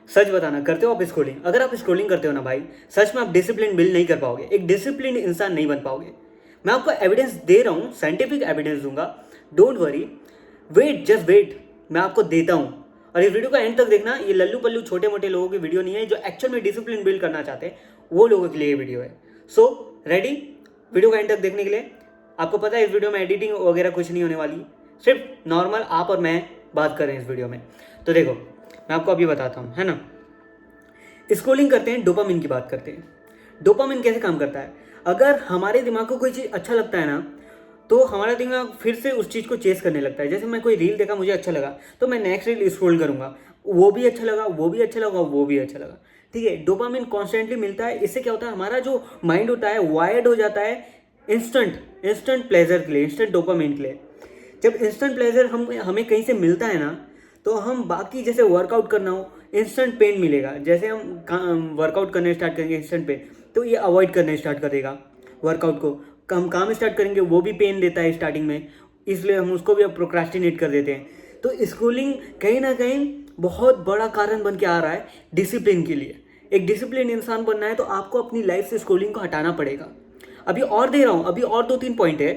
सच बताना, करते हो आप स्क्रोलिंग? अगर आप स्क्रोलिंग करते हो ना भाई, सच में आप डिसिप्लिन बिल्ड नहीं कर पाओगे, एक डिसिप्लिन इंसान नहीं बन पाओगे। मैं आपको एविडेंस दे रहा हूँ, साइंटिफिक एविडेंस दूंगा, don't worry, wait, just wait, मैं आपको देता हूँ। और इस वीडियो का एंड तक देखना, ये लल्लू पल्लू छोटे मोटे लोगों की वीडियो नहीं है, जो एक्चुअल में डिसिप्लिन बिल्ड करना चाहते हैं वो लोगों के लिए ये वीडियो है। सो रेडी वीडियो का एंड तक देखने के लिए? आपको पता है इस वीडियो में एडिटिंग वगैरह कुछ नहीं होने वाली, सिर्फ नॉर्मल आप और मैं बात कर रहे हैं इस वीडियो में। तो देखो मैं आपको अभी बताता हूँ, है ना। स्क्रोलिंग करते हैं, डोपामिन की बात करते हैं। डोपामिन कैसे काम करता है? अगर हमारे दिमाग को कोई चीज़ अच्छा लगता है ना, तो हमारा दिमाग फिर से उस चीज़ को चेस करने लगता है। जैसे मैं कोई रील देखा, मुझे अच्छा लगा, तो मैं नेक्स्ट रील स्क्रॉल करूंगा, वो भी अच्छा लगा, वो भी अच्छा लगा, वो भी अच्छा लगा। ठीक है, डोपामिन कॉन्स्टेंटली मिलता है। इससे क्या होता है, हमारा जो माइंड होता है वायर्ड हो जाता है इंस्टेंट प्लेजर के लिए, इंस्टेंट डोपामिन के लिए। जब इंस्टेंट प्लेजर हमें कहीं से मिलता है ना, तो हम बाकी जैसे वर्कआउट करना हो, इंस्टेंट पेन मिलेगा। जैसे हम वर्कआउट करने स्टार्ट करेंगे इंस्टेंट पेन, तो ये अवॉइड करने स्टार्ट करेगा वर्कआउट को। हम काम स्टार्ट करेंगे, वो भी पेन देता है स्टार्टिंग में, इसलिए हम उसको भी अब प्रोक्रास्टिनेट कर देते हैं। तो स्कूलिंग कहीं ना कहीं बहुत बड़ा कारण बन के आ रहा है डिसिप्लिन के लिए। एक डिसिप्लिन इंसान बनना है तो आपको अपनी लाइफ से स्कूलिंग को हटाना पड़ेगा। अभी और दे रहा हूँ, अभी और 2-3 पॉइंट है,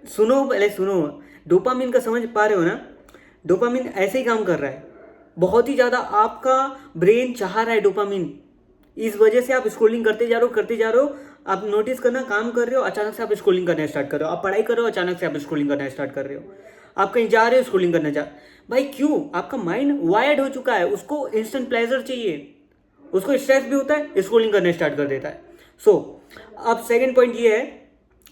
सुनो पहले सुनो। डोपामिन का समझ पा रहे हो ना? डोपामिन ऐसे ही काम कर रहा है, बहुत ही ज़्यादा आपका ब्रेन चाह रहा है डोपामिन। इस वजह से आप स्क्रोलिंग करते जा रहे हो। आप नोटिस करना, काम कर रहे हो, अचानक से आप स्क्रोलिंग करना स्टार्ट कर रहे हो। आप पढ़ाई कर रहे हो, अचानक से आप स्क्रोलिंग करना स्टार्ट कर रहे हो। आप कहीं जा रहे हो, स्क्रोलिंग करना जा। भाई क्यों? आपका माइंड वायर्ड हो चुका है, उसको इंस्टेंट प्लेजर चाहिए, उसको स्ट्रेस भी होता है, स्क्रोलिंग करना स्टार्ट कर देता है। सो अब सेकेंड पॉइंट ये है,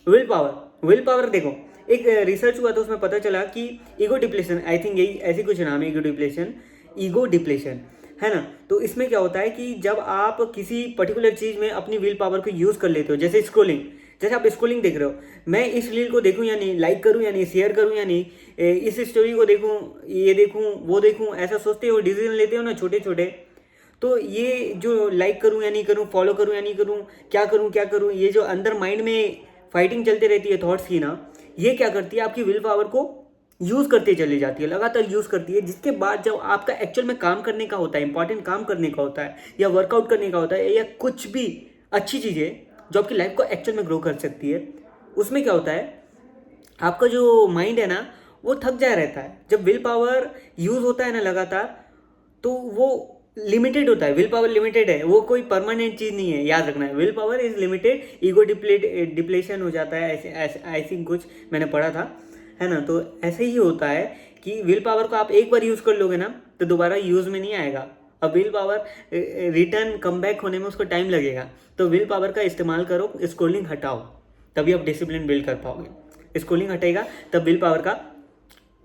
विल पावर। विल पावर देखो, एक रिसर्च हुआ था, उसमें पता चला कि ईगो डिप्लेशन, आई थिंक यही ऐसी कुछ नाम है, ईगो डिप्लेशन, है ना। तो इसमें क्या होता है कि जब आप किसी पर्टिकुलर चीज़ में अपनी विल पावर को यूज़ कर लेते हो, जैसे स्क्रोलिंग, जैसे आप स्क्रोलिंग देख रहे हो, मैं इस रील को देखूं या नहीं, लाइक करूं या नहीं, शेयर करूं या नहीं, इस स्टोरी को देखूं, ये देखूं, वो देखूं, ऐसा सोचते हो, डिसीजन लेते हो ना छोटे छोटे। तो ये जो लाइक करूं या नहीं करूं, फॉलो करूं या नहीं करूं, क्या करूं, ये जो अंदर माइंड में फाइटिंग चलती रहती है थॉट्स की ना, ये क्या करती है, आपकी विल पावर को यूज़ करते चली जाती है, लगातार यूज़ करती है। जिसके बाद जब आपका एक्चुअल में काम करने का होता है, इंपॉर्टेंट काम करने का होता है, या वर्कआउट करने का होता है, या कुछ भी अच्छी चीज़ें जो आपकी लाइफ को एक्चुअल में ग्रो कर सकती है, उसमें क्या होता है, आपका जो माइंड है ना वो थक जाया रहता है। जब विल पावर यूज़ होता है ना लगातार, तो वो लिमिटेड होता है। विल पावर लिमिटेड है, वो कोई परमानेंट चीज़ नहीं है, याद रखना है। Will power is limited, ego depletion हो जाता है, ऐसे आई थिंक कुछ मैंने पढ़ा था, है ना। तो ऐसे ही होता है कि विल पावर को आप एक बार यूज़ कर लोगे ना, तो दोबारा यूज़ में नहीं आएगा। अब will power return come back होने में उसको टाइम लगेगा। तो विल पावर का इस्तेमाल करो, स्क्रोलिंग हटाओ, तभी आप डिसिप्लिन बिल्ड कर पाओगे। स्क्रोलिंग हटेगा तब विल पावर का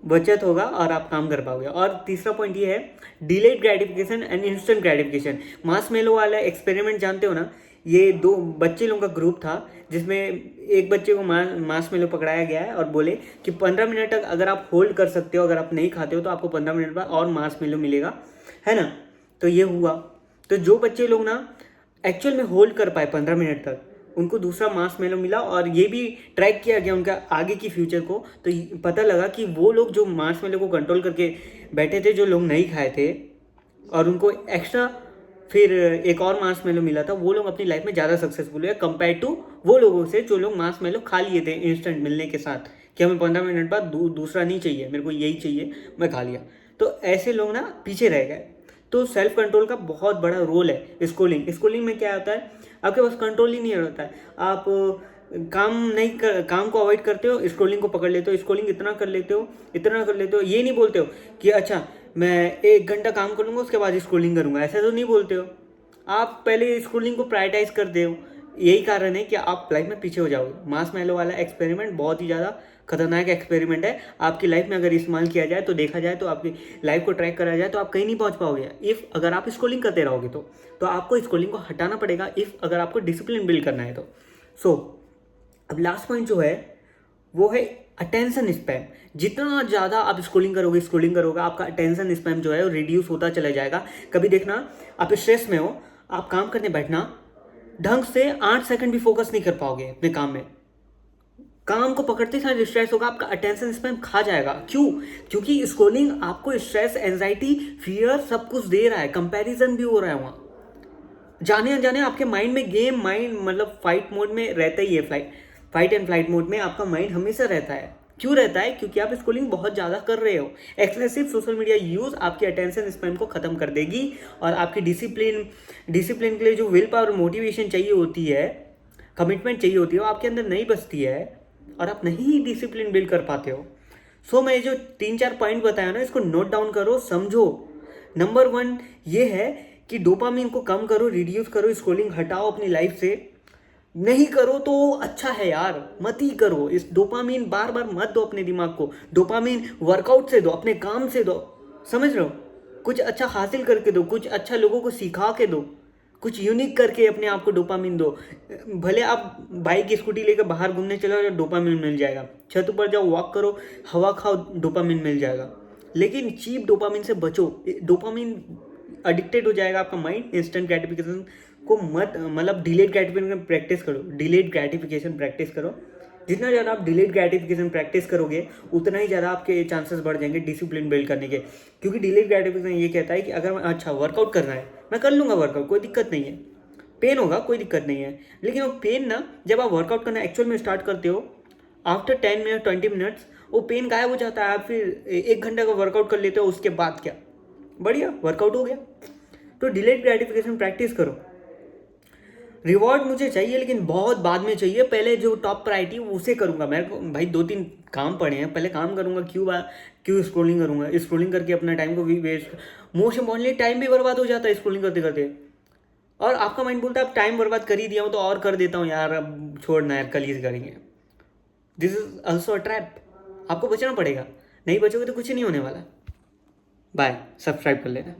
बचत होगा और आप काम कर पाओगे। और तीसरा पॉइंट ये है, delayed gratification and instant gratification. Marshmallow वाला एक्सपेरिमेंट जानते हो ना? ये 2 बच्चे लोगों का ग्रुप था, जिसमें एक बच्चे को मास मेलो पकड़ाया गया है और बोले कि 15 मिनट तक अगर आप होल्ड कर सकते हो, अगर आप नहीं खाते हो, तो आपको 15 मिनट बाद और मास मेलो मिलेगा, है ना। तो ये हुआ। तो जो बच्चे लोग ना एक्चुअल में होल्ड कर पाए 15 मिनट तक, उनको दूसरा मास मेलो मिला। और ये भी ट्रैक किया गया उनका आगे की फ्यूचर को, तो पता लगा कि वो लोग जो मास मेलो को कंट्रोल करके बैठे थे, जो लोग नहीं खाए थे, और उनको एक्स्ट्रा फिर एक और मास मेलो मिला था, वो लोग अपनी लाइफ में ज़्यादा सक्सेसफुल हुए कंपेयर टू वो लोगों से जो लोग मास मेलो खा लिए थे इंस्टेंट मिलने के साथ, कि हमें 15 मिनट बाद दूसरा नहीं चाहिए, मेरे को यही चाहिए, मैं खा लिया। तो ऐसे लोग ना पीछे रह गए। तो सेल्फ कंट्रोल का बहुत बड़ा रोल है स्कूलिंग में। क्या होता है, आपके पास कंट्रोल ही नहीं रहता है। आप काम को अवॉइड करते हो, स्क्रोलिंग को पकड़ लेते हो, स्क्रोलिंग इतना कर लेते हो। ये नहीं बोलते हो कि अच्छा मैं 1 घंटा काम करूँगा उसके बाद स्क्रोलिंग करूँगा, ऐसा तो नहीं बोलते हो। आप पहले स्क्रोलिंग को प्रायोरिटाइज करते हो। यही कारण है कि आप लाइफ में पीछे हो जाओगे। मास मेलो वाला एक्सपेरिमेंट बहुत ही ज़्यादा खतरनाक एक्सपेरिमेंट है। आपकी लाइफ में अगर इस्तेमाल किया जाए, तो देखा जाए, तो आपकी लाइफ को ट्रैक करा जाए, तो आप कहीं नहीं पहुंच पाओगे अगर आप स्क्रोलिंग करते रहोगे। तो आपको स्क्रोलिंग को हटाना पड़ेगा अगर आपको डिसिप्लिन बिल्ड करना है तो। अब लास्ट पॉइंट जो है वो है अटेंशन स्पैम। जितना ज़्यादा आप स्क्रोलिंग करोगे, आपका अटेंशन स्पैम जो है वो रिड्यूस होता चला जाएगा। कभी देखना, आप स्ट्रेस में हो, आप काम करने बैठना, ढंग से 8 सेकंड भी फोकस नहीं कर पाओगे अपने काम में। काम को पकड़ते साथ स्ट्रेस होगा, आपका अटेंशन स्पैन खा जाएगा। क्यों? क्योंकि स्क्रॉलिंग आपको स्ट्रेस, एंजाइटी, फियर सब कुछ दे रहा है, कंपैरिजन भी हो रहा है वहाँ। जाने अनजाने आपके माइंड में गेम, माइंड मतलब फाइट मोड में रहता ही है, फाइट एंड फ्लाइट मोड में आपका माइंड हमेशा रहता है। क्यों रहता है? क्योंकि आप स्क्रॉलिंग बहुत ज़्यादा कर रहे हो। एक्सेसिव सोशल मीडिया यूज़ आपकी अटेंशन स्पैन को ख़त्म कर देगी और आपकी डिसिप्लिन के लिए जो विल पावर, मोटिवेशन चाहिए होती है, कमिटमेंट चाहिए होती है, वो आपके अंदर नहीं बचती है और आप नहीं डिसिप्लिन बिल्ड कर पाते हो। सो मैं जो 3-4 पॉइंट बताया ना, इसको नोट डाउन करो, समझो। नंबर 1 ये है कि डोपामिन को कम करो, रिड्यूस करो, स्क्रॉलिंग हटाओ अपनी लाइफ से। नहीं करो तो अच्छा है यार, मत ही करो। इस डोपामिन बार बार मत दो अपने दिमाग को। डोपामिन वर्कआउट से दो, अपने काम से दो, समझ रहे हो? कुछ अच्छा हासिल करके दो, कुछ अच्छा लोगों को सिखा के दो, कुछ यूनिक करके अपने आप को डोपामिन दो। भले आप बाइक स्कूटी लेकर बाहर घूमने चलो, डोपामिन मिल जाएगा। छत पर जाओ, वॉक करो, हवा खाओ, डोपामिन मिल जाएगा। लेकिन चीप डोपामिन से बचो। डोपामिन एडिक्टेड हो जाएगा आपका माइंड। इंस्टेंट ग्रेटिफिकेशन को मत, मतलब डिलेड ग्रेटिफिकेशन प्रैक्टिस करो, डिलेड ग्रेटिफिकेशन प्रैक्टिस करो। जितना ज़्यादा आप डिलेड ग्रेटिफिकेशन प्रैक्टिस करोगे, उतना ही ज़्यादा आपके चांसेस बढ़ जाएंगे डिसिप्लिन बिल्ड करने के। क्योंकि डिलेड ग्रेटिफिकेशन ये कहता है कि अगर मैं अच्छा वर्कआउट करना है, मैं कर लूँगा वर्कआउट, कोई दिक्कत नहीं है। पेन होगा, कोई दिक्कत नहीं है। लेकिन वो पेन ना, जब आप वर्कआउट करना एक्चुअल में स्टार्ट करते हो, आफ्टर 10 मिनट 20 मिनट्स वो पेन गायब हो जाता है। आप फिर 1 घंटे का वर्कआउट कर लेते हो, उसके बाद क्या बढ़िया वर्कआउट हो गया। तो डिलेड ग्रेटिफिकेशन प्रैक्टिस करो। रिवॉर्ड मुझे चाहिए, लेकिन बहुत बाद में चाहिए। पहले जो टॉप प्रायोरिटी उसे करूँगा। मेरे को भाई 2-3 काम पड़े हैं, पहले काम करूँगा। क्यों स्क्रॉलिंग करूँगा? स्क्रॉलिंग करके अपना टाइम को भी वेस्ट, मोस्ट इम्पॉर्टेंटली टाइम भी बर्बाद हो जाता है स्क्रॉलिंग करते करते। और आपका माइंड बोलता है अब टाइम बर्बाद कर ही दिया हूँ तो और कर देता हूँ यार, अब छोड़ना यार, कल ही करेंगे। This is also a trap. आपको बचना पड़ेगा, नहीं बचोगे तो कुछ नहीं होने वाला। बाय, सब्सक्राइब कर लेना।